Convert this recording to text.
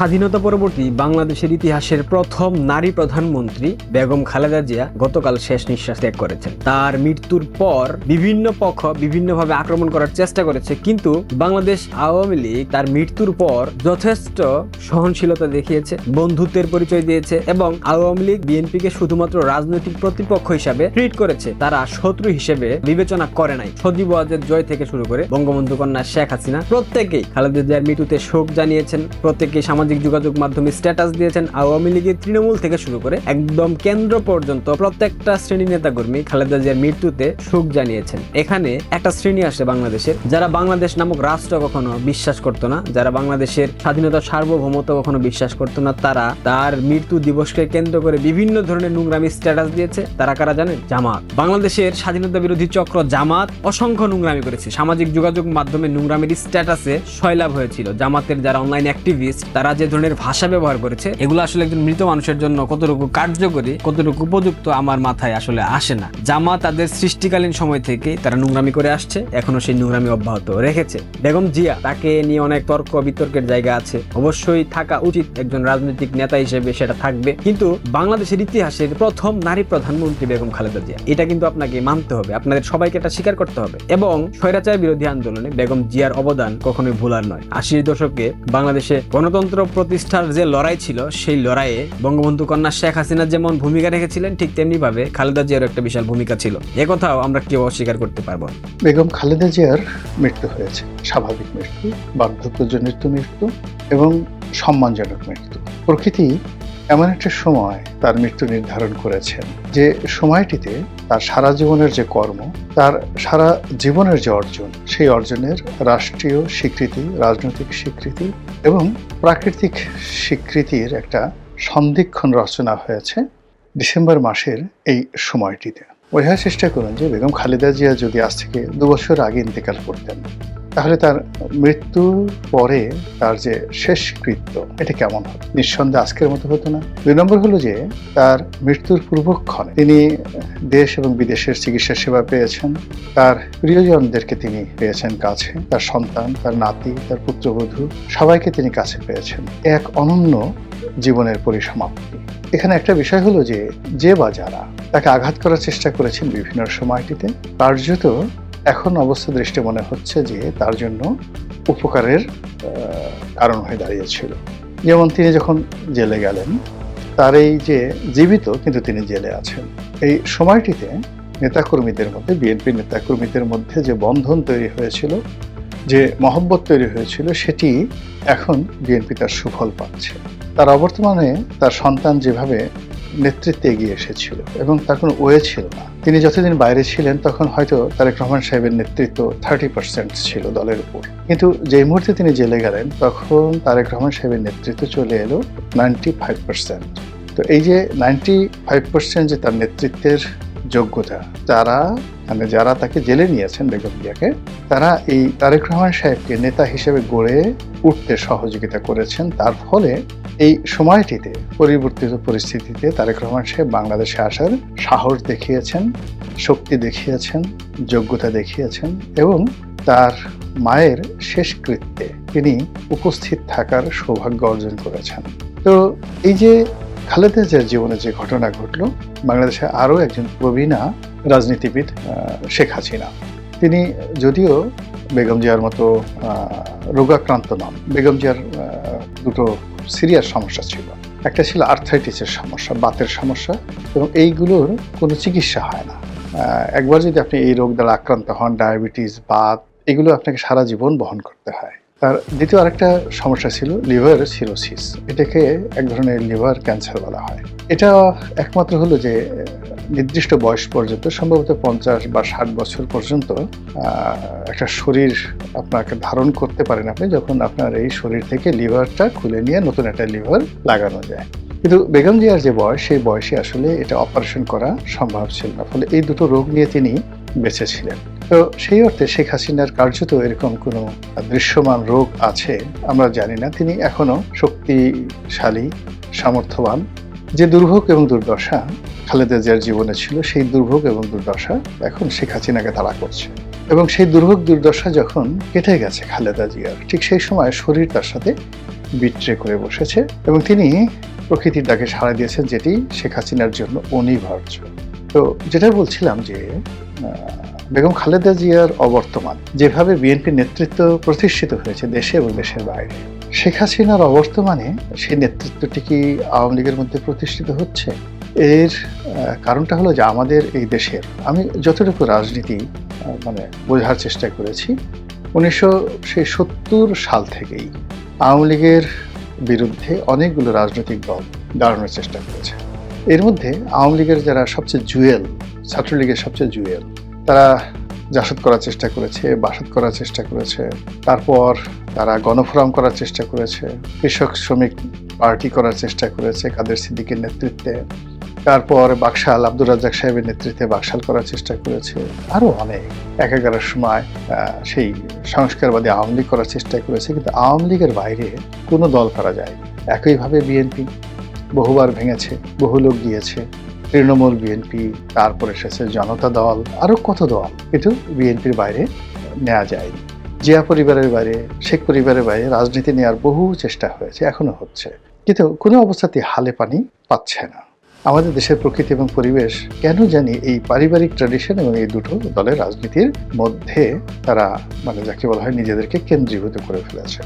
স্বাধীনতা পরবর্তী বাংলাদেশের ইতিহাসের প্রথম নারী প্রধানমন্ত্রী বেগম খালেদা জিয়া গতকাল শেষ নিঃশ্বাস ত্যাগ করেছেন। তার মৃত্যুর পর বিভিন্ন পক্ষ বিভিন্নভাবে আক্রমণ করার চেষ্টা করেছে, কিন্তু বাংলাদেশ আওয়ামী লীগ তার মৃত্যুর পর যথেষ্ট সহনশীলতা দেখিয়েছে, বন্ধুত্বের পরিচয় দিয়েছে এবং আওয়ামী লীগ বিএনপিকে শুধুমাত্র রাজনৈতিক প্রতিপক্ষ হিসাবে ট্রিট করেছে, তারা শত্রু হিসেবে বিবেচনা করে নাই। সজীব ওয়াজেদ জয় থেকে শুরু করে বঙ্গবন্ধু কন্যা শেখ হাসিনা প্রত্যেকেই খালেদা জিয়ার মৃত্যুতে শোক জানিয়েছেন, প্রত্যেকেই সামাজিক যোগাযোগ মাধ্যমে স্ট্যাটাস দিয়েছেন। আওয়ামী লীগের তৃণমূল থেকে শুরু করে একদম কেন্দ্র পর্যন্ত প্রত্যেকটা শ্রেণী নেতাকর্মী খালেদা জিয়ার মৃত্যুতে শোক জানিয়েছেন। এখানে একটা শ্রেণী আসে বাংলাদেশের, যারা বাংলাদেশ নামক রাষ্ট্র কখনো বিশ্বাস করতো না, যারা বাংলাদেশের স্বাধীনতা সার্বভৌমত্ব কখনো বিশ্বাস করতো না, তারা তার মৃত্যু দিবসকে কেন্দ্র করে বিভিন্ন ধরনের নোংরামি স্ট্যাটাস দিয়েছে। তারা কারা জানেন? জামাত। বাংলাদেশের স্বাধীনতা বিরোধী চক্র জামাত অসংখ্য নোংরামি করেছে, সামাজিক যোগাযোগ মাধ্যমে নোংরামির স্ট্যাটাসে সয়লাভ হয়েছিল। জামাতের যারা অনলাইন অ্যাক্টিভিস্ট, তারা যে ধরনের ভাষা ব্যবহার করেছে, এগুলো আসলে একজন মৃত মানুষের জন্য কতটুকু কার্যকরী, কতটুকু উপযুক্ত আমার মাথায় আসলে আসে না। জামাত তাদের সৃষ্টিকালীন সময় থেকে তারা নোংরামি করে আসছে, এখনো সেই নোংরামি অব্যাহত রেখেছে। বেগম জিয়া, তাকে নিয়ে অনেক তর্ক বিতর্কের জায়গা আছে, অবশ্যই থাকা উচিত, একজন রাজনৈতিক নেতা হিসেবে সেটা থাকবে, কিন্তু বাংলাদেশের ইতিহাসের প্রথম নারী প্রধানমন্ত্রী বেগম খালেদা জিয়া, এটা কিন্তু আপনাকে মানতে হবে, আপনাদের সবাইকে এটা স্বীকার করতে হবে। এবং স্বৈরাচার বিরোধী আন্দোলনে বেগম জিয়ার অবদান কখনোই ভুলার নয়। 80 দশকে বাংলাদেশে গণতন্ত্র প্রতিষ্ঠার যে লড়াই ছিল, সেই লড়াইয়ে বঙ্গবন্ধু কন্যা শেখ হাসিনা যেমন ভূমিকা রেখেছিলেন, ঠিক তেমনি ভাবে খালেদা জিয়ার একটা বিশাল ভূমিকা ছিল, একথাও আমরা কেউ অস্বীকার করতে পারবো না। বেগম খালেদা জিয়ার মৃত্যু হয়েছে স্বাভাবিক মৃত্যু, বার্ধক্যজনিত মৃত্যু এবং সম্মানজনক মৃত্যু। প্রকৃতি এমন একটা সময় তার মৃত্যু নির্ধারণ করেছেন, যে সময়টিতে তার সারা জীবনের যে কর্ম, তার সারা জীবনের যে অর্জন, সেই অর্জনের রাষ্ট্রীয় স্বীকৃতি, রাজনৈতিক স্বীকৃতি এবং প্রাকৃতিক স্বীকৃতির একটা সন্ধিক্ষণ রচনা হয়েছে ডিসেম্বর মাসের এই সময়টিতে। বোঝার চেষ্টা করুন যে বেগম খালেদা জিয়া যদি আজ থেকে 2 বছর আগে ইন্তেকাল করতেন, তাহলে তার মৃত্যুর পরে তার যে শেষকৃত্য, এটা কেমন হতো? নিঃসন্দেহে আজকের মতো হতো না। 2 নম্বর হলো যে তার মৃত্যুর পূর্বক্ষণে তিনি দেশ এবং বিদেশের চিকিৎসা সেবা পেয়েছেন, তার প্রিয়জনদেরকে তিনি পেয়েছেন কাছে, তার সন্তান, তার নাতি, তার পুত্রবধূ, সবাইকে তিনি কাছে পেয়েছেন। এক অনন্য জীবনের পরিসমাপ্তি। এখানে একটা বিষয় হলো যে বা যারা তাকে আঘাত করার চেষ্টা করেছেন বিভিন্ন সময়টিতে, কার্যত এখন অবস্থা দৃষ্টি মনে হচ্ছে যে তার জন্য উপকারের কারণ হয়ে দাঁড়িয়েছিল। যেমন তিনি যখন জেলে গেলেন, তার এই যে জীবিত কিন্তু তিনি জেলে আছেন, এই সময়টিতে নেতাকর্মীদের মধ্যে, বিএনপি নেতাকর্মীদের মধ্যে যে বন্ধন তৈরি হয়েছিল, যে মহব্বত তৈরি হয়েছিল, সেটি এখন বিএনপি তার সুফল পাচ্ছে। তার অবর্তমানে তার সন্তান যেভাবে নেতৃত্বে এগিয়ে এসেছিল এবং তার কোনো ওয়ে ছিল না। তিনি যতদিন বাইরে ছিলেন তখন হয়তো তারেক রহমান সাহেবের নেতৃত্ব 30% ছিল দলের উপর, কিন্তু যেই মুহূর্তে তিনি জেলে গেলেন তখন তারেক রহমান সাহেবের নেতৃত্ব চলে এলো 95%। তো এই যে 95% যে তার নেতৃত্বের যোগ্যতা, যারা তাকে জেলে নিয়েছেন বেগম জিয়াকে, তারা এই তারেক রহমান সাহেবকে নেতা হিসেবে গড়ে উঠতে সহযোগিতা করেছেন। তার ফলে এই সময়টিতে, পরিবর্তিত পরিস্থিতিতে তারেক রহমান সাহেব বাংলাদেশে আসার সাহস দেখিয়েছেন, শক্তি দেখিয়েছেন, যোগ্যতা দেখিয়েছেন এবং তার মায়ের শেষকৃত্যে তিনি উপস্থিত থাকার সৌভাগ্য অর্জন করেছেন। তো এই যে খালেদা জিয়ার জীবনে যে ঘটনা ঘটলো, বাংলাদেশে আরও একজন প্রবীণা রাজনীতিবিদ শেখ হাসিনা, তিনি যদিও বেগম জিয়ার মতো রোগাক্রান্ত নন। বেগম জিয়ার দুটো সিরিয়াস সমস্যা ছিল, একটা ছিল আর্থাইটিসের সমস্যা, বাতের সমস্যা, এবং এইগুলোর কোনো চিকিৎসা হয় না। একবার যদি আপনি এই রোগ দ্বারা আক্রান্ত হন, ডায়াবেটিস, বাত, এগুলো আপনাকে সারা জীবন বহন করতে হয়। তার দ্বিতীয় আরেকটা সমস্যা ছিল লিভার সিরোসিস, এটাকে এক ধরনের লিভার ক্যান্সার বলা হয়। এটা একমাত্র হলো যে নির্দিষ্ট বয়স পর্যন্ত, সম্ভবত 50 বা 60 বছর পর্যন্ত একটা শরীর আপনাকে ধারণ করতে পারেন আপনি, যখন আপনার এই শরীর থেকে লিভারটা খুলে নিয়ে নতুন একটা লিভার লাগানো যায়। কিন্তু বেগম জিয়ার যে বয়স, সেই বয়সে আসলে এটা অপারেশন করা সম্ভব ছিল না, ফলে এই দুটো রোগ নিয়ে তিনি বেঁচে ছিলেন। তো সেই অর্থে শেখ হাসিনার কার্যত এরকম কোনো দৃশ্যমান রোগ আছে আমরা জানি না। তিনি এখনো শক্তিশালী, সামর্থ্যবান। যে দুর্ভোগ এবং দুর্দশা খালেদা জিয়ার জীবনে ছিল, সেই দুর্ভোগ এবং দুর্দশা এখন শেখ হাসিনাকে তাড়া করছে। এবং সেই দুর্ভোগ দুর্দশা যখন কেটে গেছে খালেদা জিয়ার, ঠিক সেই সময় শরীর তার সাথে বিট্রে করে বসেছে এবং তিনি প্রকৃতির ডাকে সাড়া দিয়েছেন, যেটি শেখ হাসিনার জন্য অনিবার্য। তো যেটা বলছিলাম যে বেগম খালেদা জিয়ার অবর্তমান, যেভাবে বিএনপির নেতৃত্ব প্রতিষ্ঠিত হয়েছে দেশে এবং দেশের বাইরে, শেখ হাসিনার অবর্তমানে সেই নেতৃত্বটি কি আওয়ামী লীগের মধ্যে প্রতিষ্ঠিত হচ্ছে? এর কারণটা হলো যে আমাদের এই দেশের, আমি যতটুকু রাজনীতি বোঝার চেষ্টা করেছি, 1970 সাল থেকেই আওয়ামী লীগের বিরুদ্ধে অনেকগুলো রাজনৈতিক দল দাঁড়ানোর চেষ্টা করেছে। এর মধ্যে আওয়ামী লীগের যারা সবচেয়ে জুয়েল, ছাত্রলীগের সবচেয়ে জুয়েল, তারা জাসদ করার চেষ্টা করেছে, বাসদ করার চেষ্টা করেছে, তারপর তারা গণফোরাম করার চেষ্টা করেছে, কৃষক শ্রমিক পার্টি করার চেষ্টা করেছে কাদের সিদ্দিকের নেতৃত্বে, তারপর বাকশাল আব্দুর রাজ্জাক সাহেবের নেতৃত্বে বাকশাল করার চেষ্টা করেছে, আরো অনেক একাগারের সময় সেই সংস্কারবাদী আওয়ামী লীগ করার চেষ্টা করেছে। কিন্তু আওয়ামী লীগের বাইরে কোনো দল করা যায়। একইভাবে বিএনপি বহুবার ভেঙেছে, বহু লোক গিয়েছে, তৃণমূল, বিএনপি, তারপর এসেছে জনতা দল, আরো কত দল, কিন্তু বিএনপির বাইরে নেওয়া যায়নি। জিয়া পরিবারের বাইরে, শেখ পরিবারের বাইরে রাজনীতি নেওয়ার বহু চেষ্টা হয়েছে, এখনো হচ্ছে, কিন্তু কোনো অবস্থাতেই হালে পানি পাচ্ছে না। আমাদের দেশের প্রকৃতি এবং পরিবেশ কেন জানি এই পারিবারিক ট্র্যাডিশন এবং এই দুটো দলের রাজনীতির মধ্যে তারা যাকে বলা হয় নিজেদেরকে কেন্দ্রীভূত করে ফেলেছে।